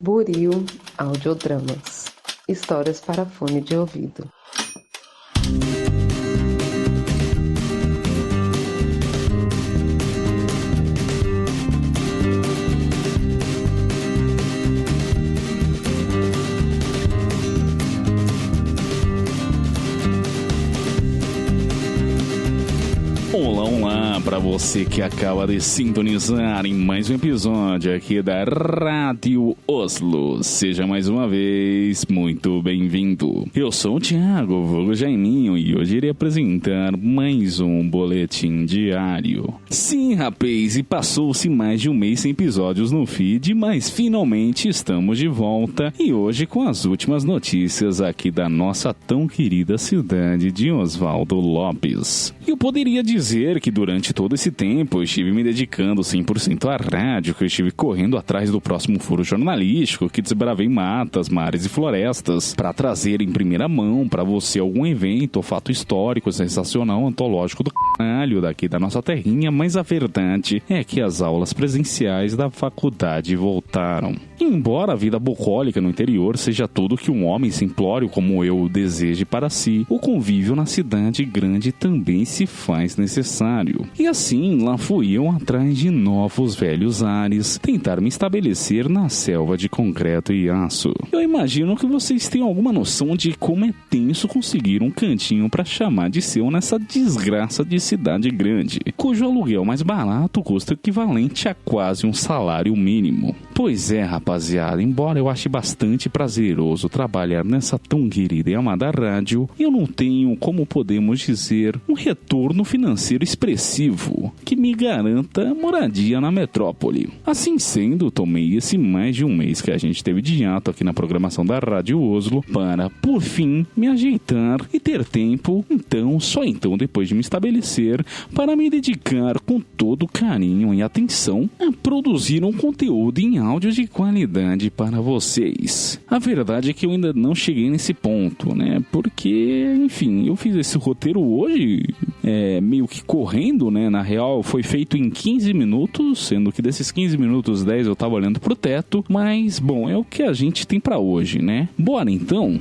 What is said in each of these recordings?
Buril Audiodramas. Histórias para fone de ouvido. Olá para você que acaba de sintonizar em mais um episódio aqui da Rádio Oslo. Seja mais uma vez muito bem-vindo. Eu sou o Thiago, vulgo Jaiminho, e hoje irei apresentar mais um boletim diário. Sim, rapaz, e passou-se mais de um mês sem episódios no feed, mas finalmente estamos de volta e hoje com as últimas notícias aqui da nossa tão querida cidade de Oswaldo Lopes. Eu poderia dizer que durante todo esse tempo eu estive me dedicando 100% à rádio, que eu estive correndo atrás do próximo furo jornalístico, que desbravei matas, mares e florestas para trazer em primeira mão para você algum evento ou fato histórico, sensacional, antológico do caralho daqui da nossa terrinha, mas a verdade é que as aulas presenciais da faculdade voltaram. Embora a vida bucólica no interior seja tudo que um homem simplório como eu deseje para si, o convívio na cidade grande também se faz necessário. E assim, lá fui eu atrás de novos velhos ares, tentar me estabelecer na selva de concreto e aço. Eu imagino que vocês tenham alguma noção de como é tenso conseguir um cantinho para chamar de seu nessa desgraça de cidade grande, cujo aluguel mais barato custa o equivalente a quase um salário mínimo. Pois é, rapaziada, embora eu ache bastante prazeroso trabalhar nessa tão querida e amada rádio, eu não tenho, como podemos dizer, um retorno financeiro expressivo que me garanta moradia na metrópole. Assim sendo, tomei esse mais de um mês que a gente teve de hiato aqui na programação da Rádio Oslo para, por fim, me ajeitar e ter tempo, só então depois de me estabelecer, para me dedicar com todo carinho e atenção a produzir um conteúdo em áudio de qualidade para vocês. A verdade é que eu ainda não cheguei nesse ponto, né? Porque, enfim, eu fiz esse roteiro hoje, meio que correndo, né? Na real, foi feito em 15 minutos, sendo que desses 15 minutos, 10 eu tava olhando pro teto, mas, bom, é o que a gente tem pra hoje, né? Bora então?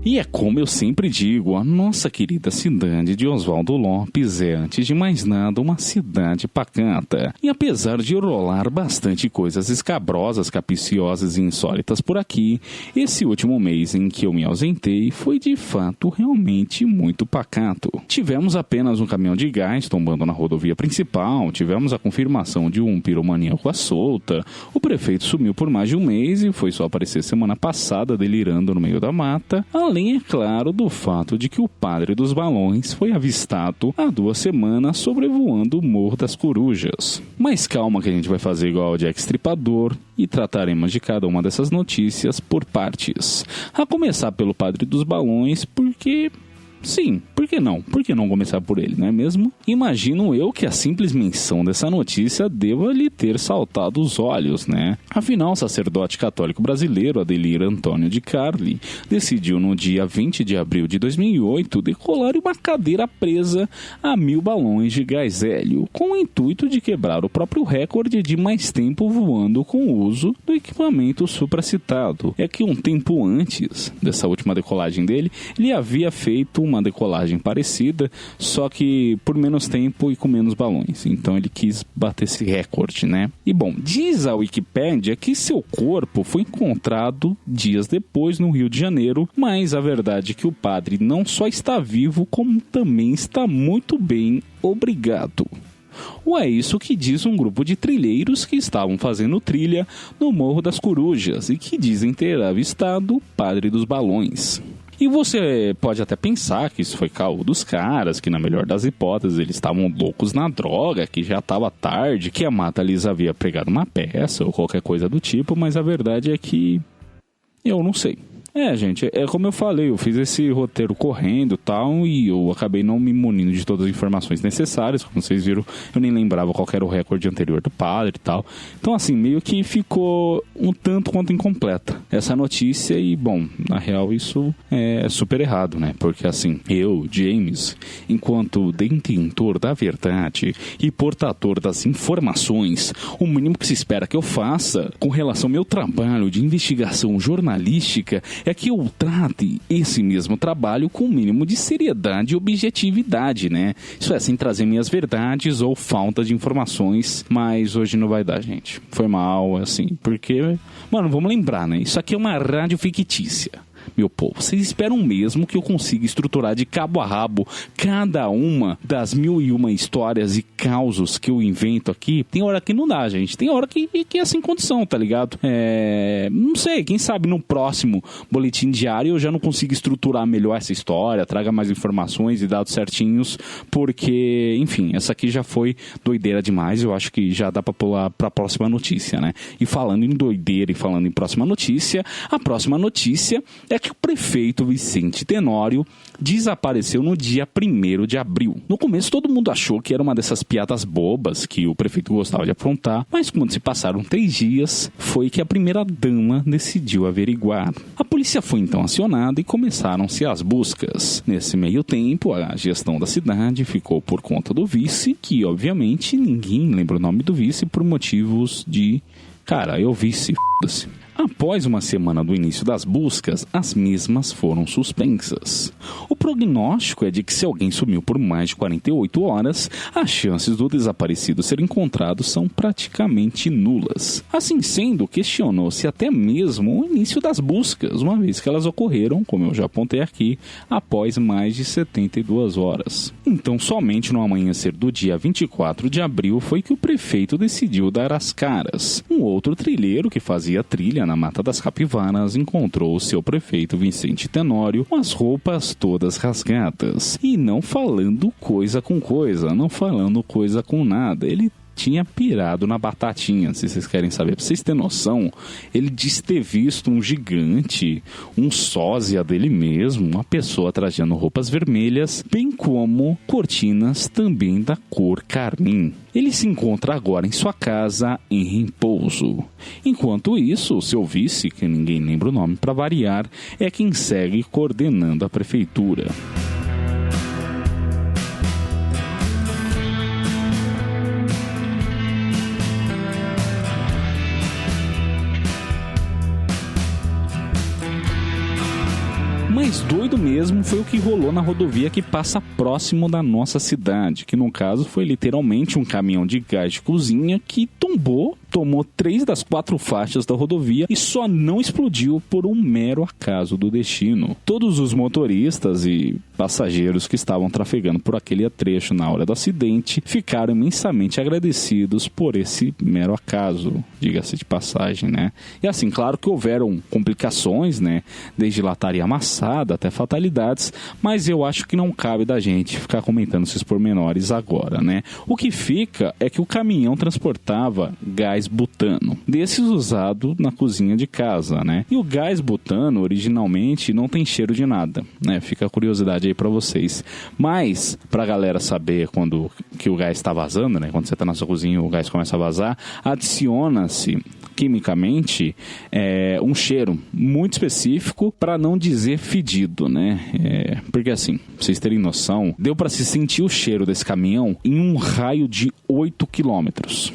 E é como eu sempre digo, a nossa querida cidade de Oswaldo Lopes é, antes de mais nada, uma cidade pacata. E apesar de rolar bastante coisas escabrosas, capiciosas e insólitas por aqui, esse último mês em que eu me ausentei foi de fato realmente muito pacato. Tivemos apenas um caminhão de gás tombando na rodovia principal, tivemos a confirmação de um piromaníaco à solta, o prefeito sumiu por mais de um mês e foi só aparecer semana passada delirando no meio da mata, além, é claro, do fato de que o padre dos balões foi avistado há 2 semanas sobrevoando o Morro das Corujas. Mas calma que a gente vai fazer igual ao Jack Stripador e trataremos de cada uma dessas notícias por partes. A começar pelo padre dos balões, porque... sim, por que não? Por que não começar por ele, não é mesmo? Imagino eu que a simples menção dessa notícia deva lhe ter saltado os olhos, né? Afinal, o sacerdote católico brasileiro Adelir Antônio de Carli decidiu no dia 20 de abril de 2008 decolar uma cadeira presa a 1000 balões de gás hélio, com o intuito de quebrar o próprio recorde de mais tempo voando com o uso do equipamento supracitado. É que um tempo antes dessa última decolagem dele, ele havia feito uma decolagem parecida, só que por menos tempo e com menos balões. Então ele quis bater esse recorde, né? E bom, diz a Wikipédia que seu corpo foi encontrado dias depois no Rio de Janeiro, mas a verdade é que o padre não só está vivo, como também está muito bem, obrigado. Ou é isso que diz um grupo de trilheiros que estavam fazendo trilha no Morro das Corujas e que dizem ter avistado o padre dos balões. E você pode até pensar que isso foi caô dos caras, que na melhor das hipóteses eles estavam loucos na droga, que já estava tarde, que a mata lhes havia pregado uma peça ou qualquer coisa do tipo, mas a verdade é que eu não sei. Gente, é como eu falei, eu fiz esse roteiro correndo e tal, e eu acabei não me munindo de todas as informações necessárias. Como vocês viram, eu nem lembrava qual era o recorde anterior do padre e tal. Então, assim, meio que ficou um tanto quanto incompleta essa notícia. E, bom, na real, isso é super errado, né? Porque, assim, eu, James, enquanto detentor da verdade e portador das informações, o mínimo que se espera que eu faça com relação ao meu trabalho de investigação jornalística é que eu trate esse mesmo trabalho com o mínimo de seriedade e objetividade, né? Isso é, sem trazer minhas verdades ou falta de informações, mas hoje não vai dar, gente. Foi mal, assim, porque... Mano, vamos lembrar, né? Isso aqui é uma rádio fictícia. Meu povo, vocês esperam mesmo que eu consiga estruturar de cabo a rabo cada uma das 1001 histórias e causos que eu invento aqui? Tem hora que não dá, gente. Tem hora que é sem condição, tá ligado? Não sei, quem sabe no próximo boletim diário eu já não consigo estruturar melhor essa história, traga mais informações e dados certinhos, porque, enfim, essa aqui já foi doideira demais. Eu acho que já dá pra pular pra próxima notícia, né? E falando em doideira e falando em próxima notícia, a próxima notícia é que o prefeito Vicente Tenório desapareceu no dia 1º de abril. No começo todo mundo achou que era uma dessas piadas bobas que o prefeito gostava de aprontar, mas quando se passaram 3 dias, foi que a primeira-dama decidiu averiguar. A polícia foi então acionada e começaram-se as buscas. Nesse meio tempo, a gestão da cidade ficou por conta do vice, que obviamente ninguém lembra o nome do vice por motivos de... Cara, eu vice, f***se. Após uma semana do início das buscas, as mesmas foram suspensas. O prognóstico é de que se alguém sumiu por mais de 48 horas, as chances do desaparecido ser encontrado são praticamente nulas. Assim sendo, questionou-se até mesmo o início das buscas, uma vez que elas ocorreram, como eu já apontei aqui, após mais de 72 horas. Então, somente no amanhecer do dia 24 de abril foi que o prefeito decidiu dar as caras. Um outro trilheiro que fazia trilha na Mata das Capivaras encontrou o seu prefeito Vicente Tenório com as roupas todas rasgadas. E não falando coisa com coisa, não falando coisa com nada. Ele tinha pirado na batatinha, se vocês querem saber. Pra vocês terem noção, ele disse ter visto um gigante, um sósia dele mesmo, uma pessoa trajando roupas vermelhas, bem como cortinas também da cor carmim. Ele se encontra agora em sua casa em repouso. Enquanto isso, o seu vice, que ninguém lembra o nome para variar, é quem segue coordenando a prefeitura. Mais doido mesmo foi o que rolou na rodovia que passa próximo da nossa cidade, que no caso foi literalmente um caminhão de gás de cozinha que tomou 3 das 4 faixas da rodovia e só não explodiu por um mero acaso do destino. Todos os motoristas e passageiros que estavam trafegando por aquele trecho na hora do acidente ficaram imensamente agradecidos por esse mero acaso, diga-se de passagem, né? E assim, claro que houveram complicações, né? Desde lataria amassada até fatalidades, mas eu acho que não cabe da gente ficar comentando esses pormenores agora, né? O que fica é que o caminhão transportava gás butano, desses usado na cozinha de casa, né? E o gás butano originalmente não tem cheiro de nada, né? Fica a curiosidade aí pra vocês. Mas, pra galera saber quando que o gás tá vazando, né? Quando você tá na sua cozinha e o gás começa a vazar, adiciona-se quimicamente um cheiro muito específico, para não dizer fedido, né? Porque assim, pra vocês terem noção, deu para se sentir o cheiro desse caminhão em um raio de 8 quilômetros.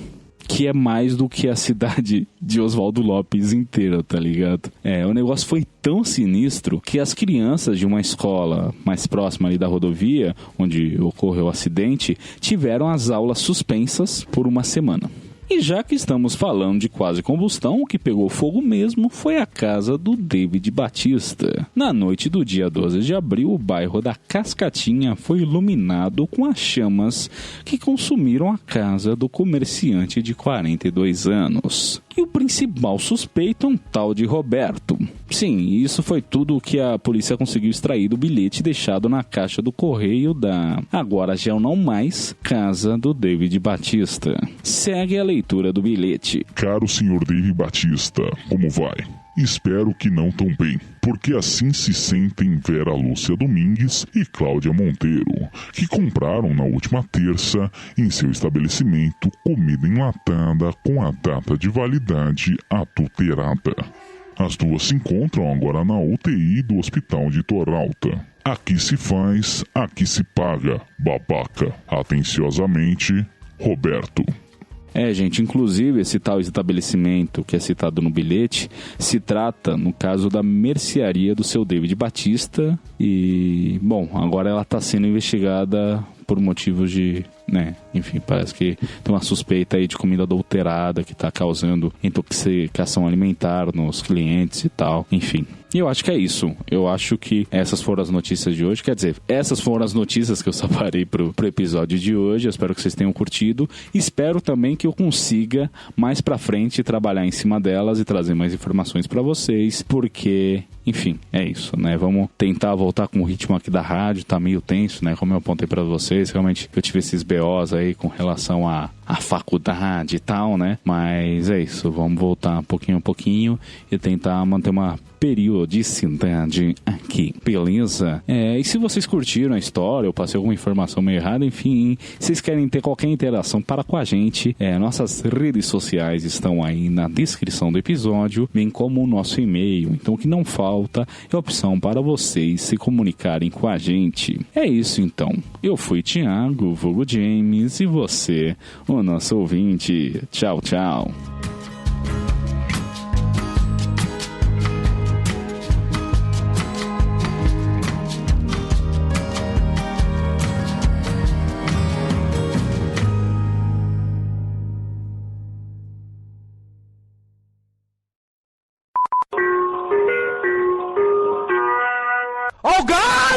Que é mais do que a cidade de Oswaldo Lopes inteira, tá ligado? O negócio foi tão sinistro que as crianças de uma escola mais próxima ali da rodovia, onde ocorreu o acidente, tiveram as aulas suspensas por uma semana. E já que estamos falando de quase combustão, o que pegou fogo mesmo foi a casa do David Batista. Na noite do dia 12 de abril, o bairro da Cascatinha foi iluminado com as chamas que consumiram a casa do comerciante de 42 anos. E o principal suspeito é um tal de Roberto. Sim, isso foi tudo o que a polícia conseguiu extrair do bilhete deixado na caixa do correio da, agora já não mais, casa do David Batista. Segue a leitura do bilhete. Caro senhor David Batista, como vai? Espero que não tão bem, porque assim se sentem Vera Lúcia Domingues e Cláudia Monteiro, que compraram na última terça em seu estabelecimento comida enlatada com a data de validade adulterada. As duas se encontram agora na UTI do Hospital de Torralta. Aqui se faz, aqui se paga, babaca. Atenciosamente, Roberto. Gente, inclusive esse tal estabelecimento que é citado no bilhete se trata, no caso, da mercearia do seu David Batista e, bom, agora ela está sendo investigada por motivos de, enfim, parece que tem uma suspeita aí de comida adulterada que está causando intoxicação alimentar nos clientes e tal, enfim. E eu acho que é isso. Eu acho que essas foram as notícias de hoje. Quer dizer, essas foram as notícias que eu separei pro episódio de hoje. Eu espero que vocês tenham curtido. Espero também que eu consiga, mais pra frente, trabalhar em cima delas e trazer mais informações pra vocês. Porque, enfim, é isso, né? Vamos tentar voltar com o ritmo aqui da rádio. Tá meio tenso, né? Como eu apontei pra vocês. Realmente, eu tive esses BOs aí com relação à faculdade e tal, né? Mas é isso. Vamos voltar pouquinho a pouquinho e tentar manter uma periodicidade aqui, beleza? E se vocês curtiram a história, eu passei alguma informação meio errada, enfim, se vocês querem ter qualquer interação para com a gente, nossas redes sociais estão aí na descrição do episódio, bem como o nosso e-mail. Então o que não falta é a opção para vocês se comunicarem com a gente. É isso então. Eu fui Thiago, vulgo James, e você, o nosso ouvinte. Tchau, tchau. Oh God!